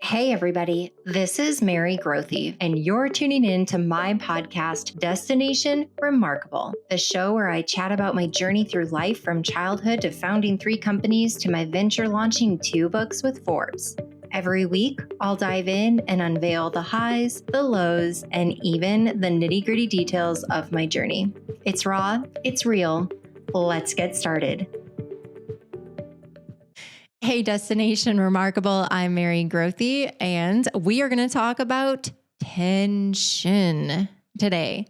Hey, everybody, this is Mary Grothy, and you're tuning in to my podcast, Destination Remarkable, the show where I chat about my journey through life from childhood to founding 3 companies to my venture launching 2 books with Forbes. Every week, I'll dive in and unveil the highs, the lows, and even the nitty-gritty details of my journey. It's raw, it's real. Let's get started. Hey, Destination Remarkable. I'm Mary Grothy, and we are going to talk about tension today.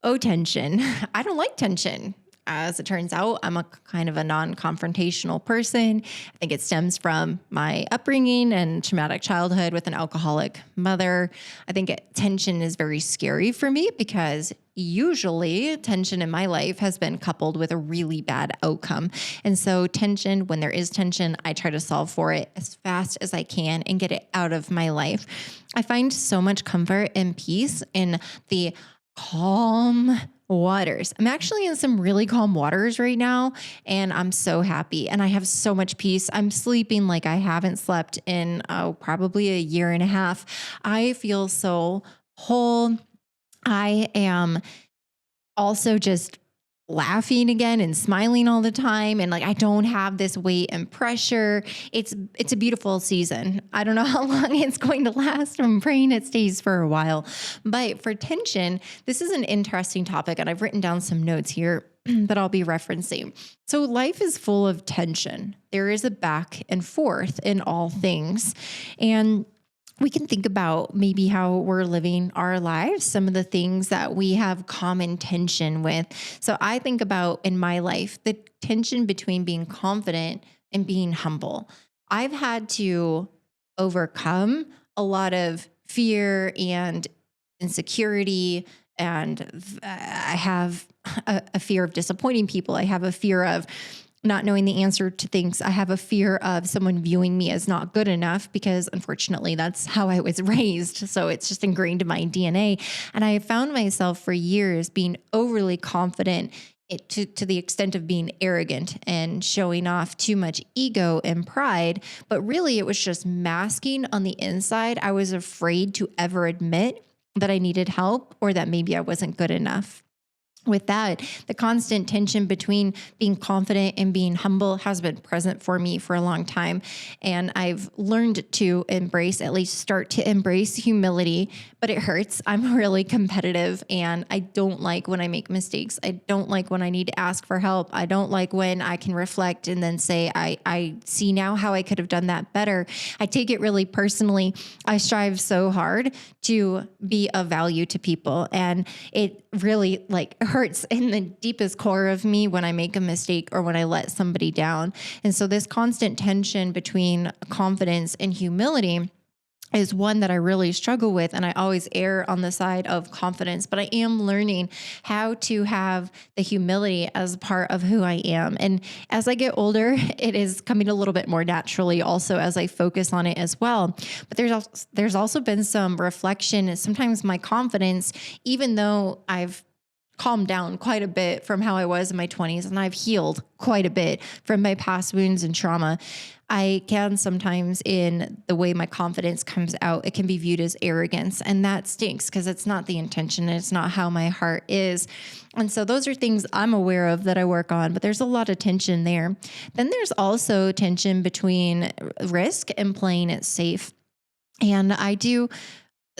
Oh, tension. I don't like tension. As it turns out, I'm a kind of a non-confrontational person. I think it stems from my upbringing and traumatic childhood with an alcoholic mother. I think tension is very scary for me because usually tension in my life has been coupled with a really bad outcome. And so tension, when there is tension, I try to solve for it as fast as I can and get it out of my life. I find so much comfort and peace in the calm waters. I'm actually in some really calm waters right now, and I'm so happy and I have so much peace. I'm sleeping like I haven't slept in probably a year and a half. I feel so whole. I am also just laughing again and smiling all the time. And like, I don't have this weight and pressure. It's a beautiful season. I don't know how long it's going to last. I'm praying it stays for a while. But for tension, this is an interesting topic. And I've written down some notes here that I'll be referencing. So life is full of tension. There is a back and forth in all things. And we can think about maybe how we're living our lives, some of the things that we have common tension with. So I think about in my life, the tension between being confident and being humble. I've had to overcome a lot of fear and insecurity, and I have a fear of disappointing people. I have a fear of not knowing the answer to things. I have a fear of someone viewing me as not good enough because unfortunately that's how I was raised. So it's just ingrained in my DNA. And I have found myself for years being overly confident to the extent of being arrogant and showing off too much ego and pride. But really it was just masking on the inside. I was afraid to ever admit that I needed help or that maybe I wasn't good enough. With that, the constant tension between being confident and being humble has been present for me for a long time. And I've learned to embrace, at least start to embrace humility, but it hurts. I'm really competitive and I don't like when I make mistakes. I don't like when I need to ask for help. I don't like when I can reflect and then say, I see now how I could have done that better. I take it really personally. I strive so hard to be of value to people. And it really hurts in the deepest core of me when I make a mistake or when I let somebody down. And so this constant tension between confidence and humility is one that I really struggle with. And I always err on the side of confidence, but I am learning how to have the humility as part of who I am. And as I get older, it is coming a little bit more naturally also as I focus on it as well. But there's also been some reflection and sometimes my confidence, even though I've calmed down quite a bit from how I was in my 20s and I've healed quite a bit from my past wounds and trauma, I can sometimes in the way my confidence comes out, it can be viewed as arrogance. And that stinks because it's not the intention. And it's not how my heart is. And so those are things I'm aware of that I work on, but there's a lot of tension there. Then there's also tension between risk and playing it safe. And I do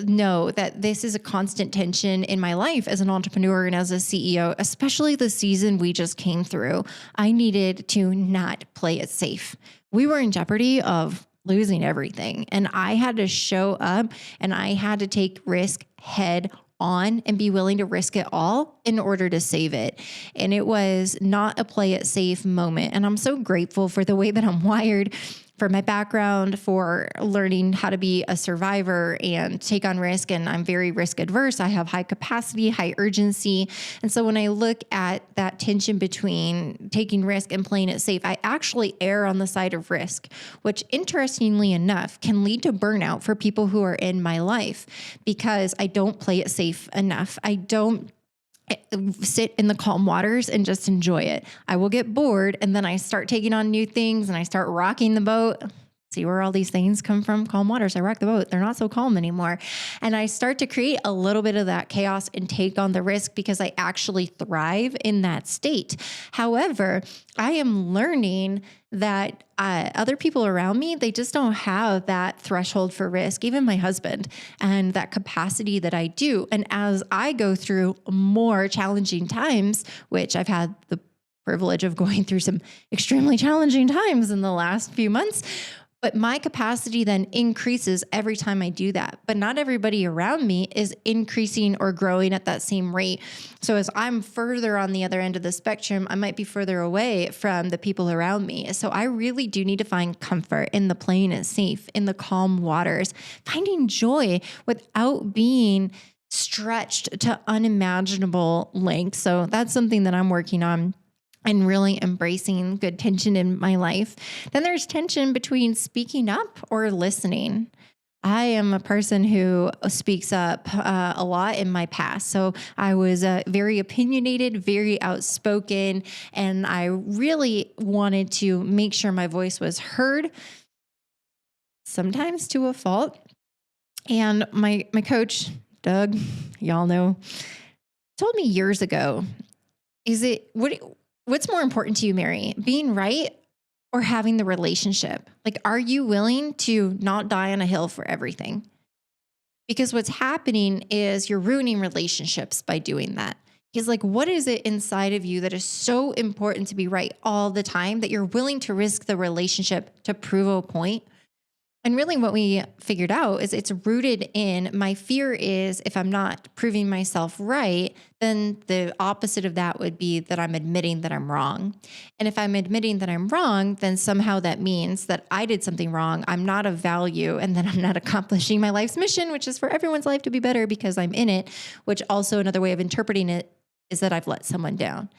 know that this is a constant tension in my life as an entrepreneur and as a CEO, especially the season we just came through. I needed to not play it safe. We were in jeopardy of losing everything. And I had to show up and I had to take risk head on and be willing to risk it all in order to save it. And it was not a play it safe moment. And I'm so grateful for the way that I'm wired, for my background, for learning how to be a survivor and take on risk. And I'm very risk adverse. I have high capacity, high urgency. And so when I look at that tension between taking risk and playing it safe, I actually err on the side of risk, which interestingly enough can lead to burnout for people who are in my life because I don't play it safe enough. I don't sit in the calm waters and just enjoy it. I will get bored and then I start taking on new things and I start rocking the boat. See where all these things come from? Calm waters. I rock the boat. They're not so calm anymore. And I start to create a little bit of that chaos and take on the risk because I actually thrive in that state. However, I am learning that other people around me, they just don't have that threshold for risk, even my husband, and that capacity that I do. And as I go through more challenging times, which I've had the privilege of going through some extremely challenging times in the last few months, but my capacity then increases every time I do that. But not everybody around me is increasing or growing at that same rate. So as I'm further on the other end of the spectrum, I might be further away from the people around me. So I really do need to find comfort in the playing it safe, in the calm waters, finding joy without being stretched to unimaginable lengths. So that's something that I'm working on and really embracing good tension in my life. Then there's tension between speaking up or listening. I am a person who speaks up a lot in my past. So I was very opinionated, very outspoken, and I really wanted to make sure my voice was heard, sometimes to a fault. And my coach, Doug, y'all know, told me years ago, what's more important to you, Mary, being right or having the relationship? Like, are you willing to not die on a hill for everything? Because what's happening is you're ruining relationships by doing that. He's like, what is it inside of you that is so important to be right all the time that you're willing to risk the relationship to prove a point? And really what we figured out is it's rooted in my fear is if I'm not proving myself right, then the opposite of that would be that I'm admitting that I'm wrong. And if I'm admitting that I'm wrong, then somehow that means that I did something wrong. I'm not of value. And then I'm not accomplishing my life's mission, which is for everyone's life to be better because I'm in it, which also another way of interpreting it is that I've let someone down.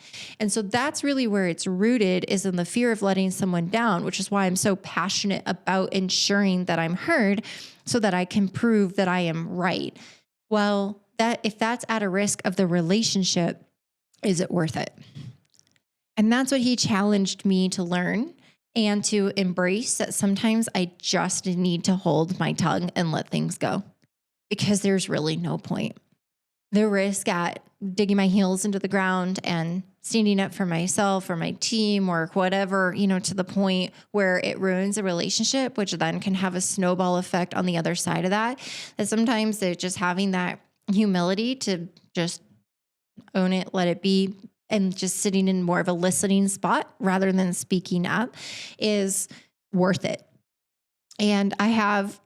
And so that's really where it's rooted, is in the fear of letting someone down, which is why I'm so passionate about ensuring that I'm heard so that I can prove that I am right. Well, if that's at a risk of the relationship, is it worth it? And that's what he challenged me to learn and to embrace, that sometimes I just need to hold my tongue and let things go because there's really no point. The risk at digging my heels into the ground and standing up for myself or my team or whatever, to the point where it ruins a relationship, which then can have a snowball effect on the other side of that. That sometimes they're just having that humility to just own it, let it be, and just sitting in more of a listening spot rather than speaking up is worth it. And I have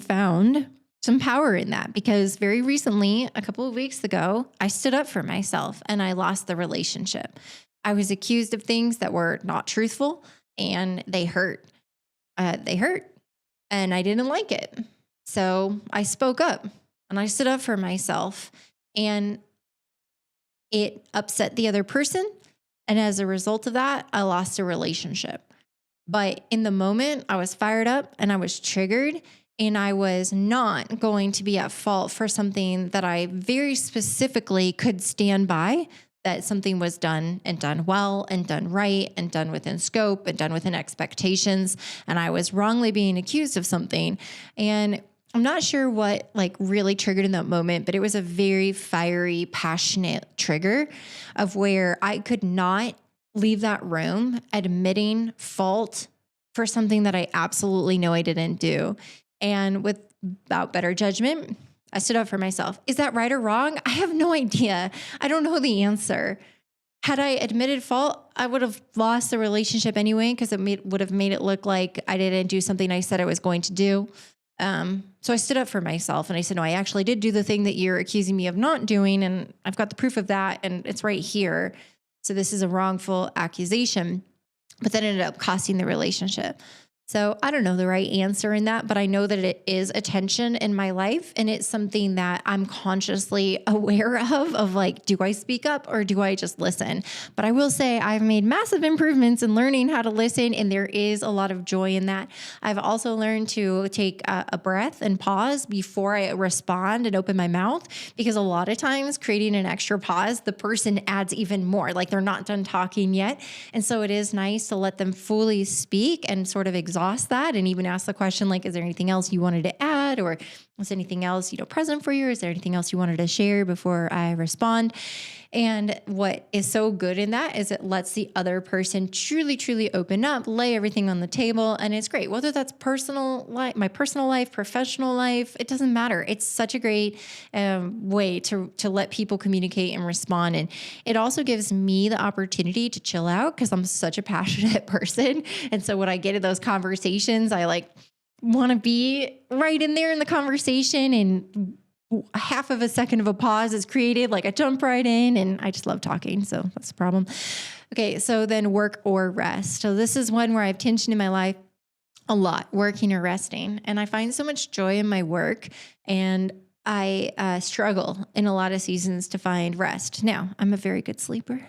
found some power in that because very recently, a couple of weeks ago, I stood up for myself and I lost the relationship. I was accused of things that were not truthful and they hurt. And I didn't like it. So I spoke up and I stood up for myself, and it upset the other person. And as a result of that, I lost a relationship. But in the moment, I was fired up and I was triggered. And I was not going to be at fault for something that I very specifically could stand by, that something was done and done well and done right and done within scope and done within expectations. And I was wrongly being accused of something. And I'm not sure what really triggered in that moment, but it was a very fiery, passionate trigger of where I could not leave that room admitting fault for something that I absolutely know I didn't do. And without better judgment, I stood up for myself. Is that right or wrong? I have no idea. I don't know the answer. Had I admitted fault, I would have lost the relationship anyway because it would have made it look like I didn't do something I said I was going to do. So I stood up for myself and I said, no, I actually did do the thing that you're accusing me of not doing. And I've got the proof of that. And it's right here. So this is a wrongful accusation, but that ended up costing the relationship. So I don't know the right answer in that, but I know that it is a tension in my life. And it's something that I'm consciously aware of do I speak up or do I just listen? But I will say I've made massive improvements in learning how to listen. And there is a lot of joy in that. I've also learned to take a breath and pause before I respond and open my mouth, because a lot of times creating an extra pause, the person adds even more, like they're not done talking yet. And so it is nice to let them fully speak and sort of exhaust exhaust that and even ask the question, like, is there anything else you wanted to add? Or is anything else, present for you? Is there anything else you wanted to share before I respond? And what is so good in that is it lets the other person truly, truly open up, lay everything on the table. And it's great. Whether that's personal life, my personal life, professional life, it doesn't matter. It's such a great way to let people communicate and respond. And it also gives me the opportunity to chill out because I'm such a passionate person. And so when I get in those conversations, I want to be right in there in the conversation, and half of a second of a pause is created. Like I jump right in, and I just love talking. So that's the problem. Okay. So then work or rest. So this is one where I have tension in my life a lot, working or resting. And I find so much joy in my work, and I struggle in a lot of seasons to find rest. Now, I'm a very good sleeper.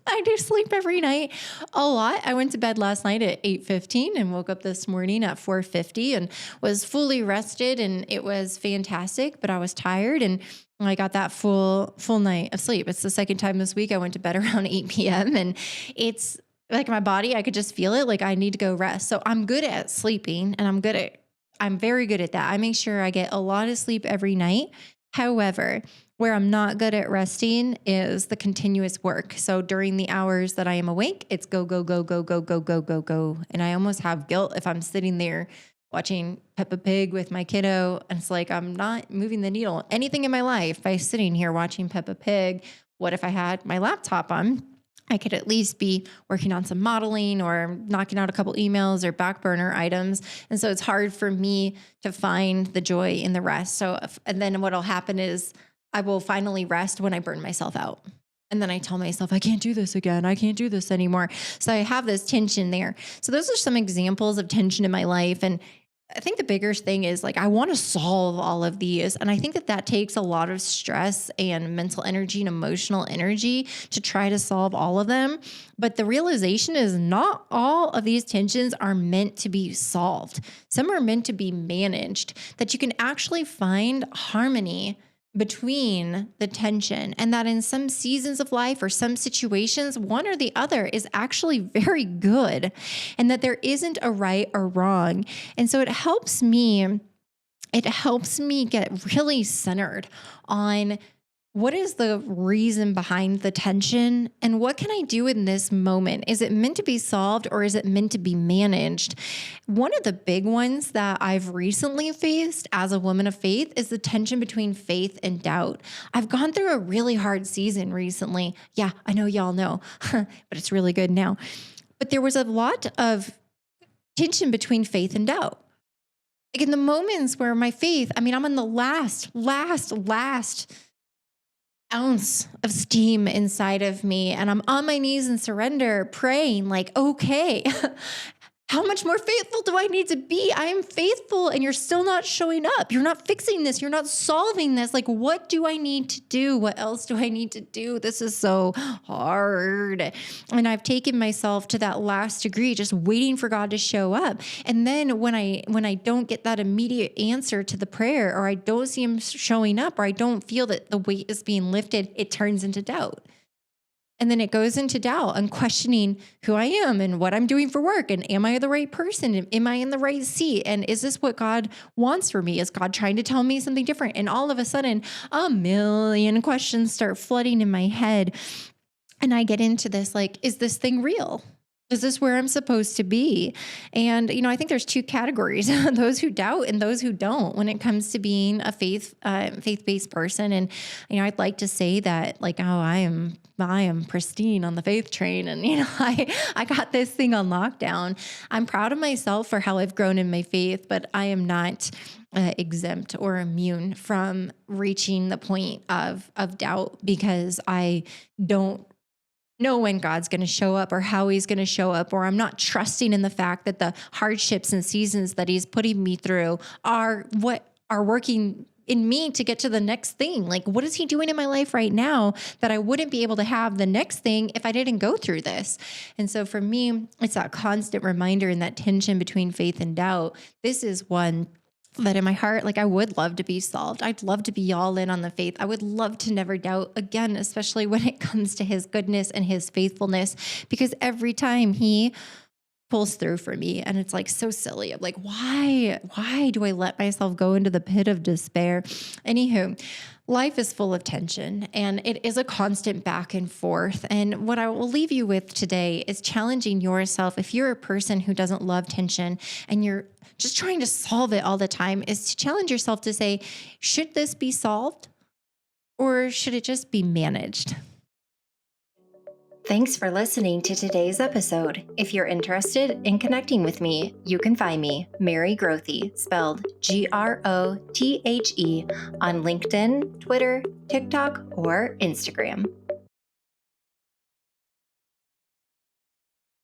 I do sleep every night a lot. I went to bed last night at 8:15 and woke up this morning at 4:50 and was fully rested, and it was fantastic, but I was tired and I got that full night of sleep. It's the second time this week I went to bed around 8 p.m. and it's like my body, I could just feel it. Like I need to go rest. So I'm good at sleeping, and I'm very good at that. I make sure I get a lot of sleep every night. However, where I'm not good at resting is the continuous work. So during the hours that I am awake, it's go, go, go, go, go, go, go, go, go. And I almost have guilt if I'm sitting there watching Peppa Pig with my kiddo. And it's like, I'm not moving the needle anything in my life by sitting here watching Peppa Pig. What if I had my laptop on? I could at least be working on some modeling or knocking out a couple emails or back burner items. And so it's hard for me to find the joy in the rest. And then what'll happen is I will finally rest when I burn myself out. And then I tell myself, I can't do this again. I can't do this anymore. So I have this tension there. So those are some examples of tension in my life. And I think the bigger thing is I want to solve all of these. And I think that takes a lot of stress and mental energy and emotional energy to try to solve all of them. But the realization is not all of these tensions are meant to be solved. Some are meant to be managed, that you can actually find harmony between the tension, and that in some seasons of life or some situations, one or the other is actually very good, and that there isn't a right or wrong. And so it helps me get really centered on what is the reason behind the tension and what can I do in this moment? Is it meant to be solved or is it meant to be managed? One of the big ones that I've recently faced as a woman of faith is the tension between faith and doubt. I've gone through a really hard season recently. Yeah, I know y'all know, but it's really good now. But there was a lot of tension between faith and doubt. Like in the moments where my faith, I'm in the last ounce of steam inside of me, and I'm on my knees in surrender, praying okay, how much more faithful do I need to be? I am faithful and you're still not showing up. You're not fixing this. You're not solving this. What do I need to do? What else do I need to do? This is so hard. And I've taken myself to that last degree, just waiting for God to show up. And then when I don't get that immediate answer to the prayer, or I don't see him showing up, or I don't feel that the weight is being lifted, it turns into doubt. And then it goes into doubt and questioning who I am and what I'm doing for work. And am I the right person? Am I in the right seat? And is this what God wants for me? Is God trying to tell me something different? And all of a sudden, a million questions start flooding in my head. And I get into this, is this thing real? Is this where I'm supposed to be? And, I think there's two categories, those who doubt and those who don't when it comes to being a faith-based person. And, I'd like to say that I am pristine on the faith train. And, I got this thing on lockdown. I'm proud of myself for how I've grown in my faith, but I am not exempt or immune from reaching the point of doubt, because I don't know when God's going to show up or how he's going to show up, or I'm not trusting in the fact that the hardships and seasons that he's putting me through are what are working in me to get to the next thing. What is he doing in my life right now that I wouldn't be able to have the next thing if I didn't go through this? And so for me, it's that constant reminder and that tension between faith and doubt. This is one that in my heart, I would love to be solved. I'd love to be all in on the faith. I would love to never doubt again, especially when it comes to his goodness and his faithfulness, because every time he pulls through for me. And it's like so silly. I'm like, why do I let myself go into the pit of despair? Anywho, life is full of tension and it is a constant back and forth. And what I will leave you with today is challenging yourself. If you're a person who doesn't love tension and you're just trying to solve it all the time, is to challenge yourself to say, should this be solved or should it just be managed? Thanks for listening to today's episode. If you're interested in connecting with me, you can find me, Mary Grothe, spelled Grothe, on LinkedIn, Twitter, TikTok, or Instagram.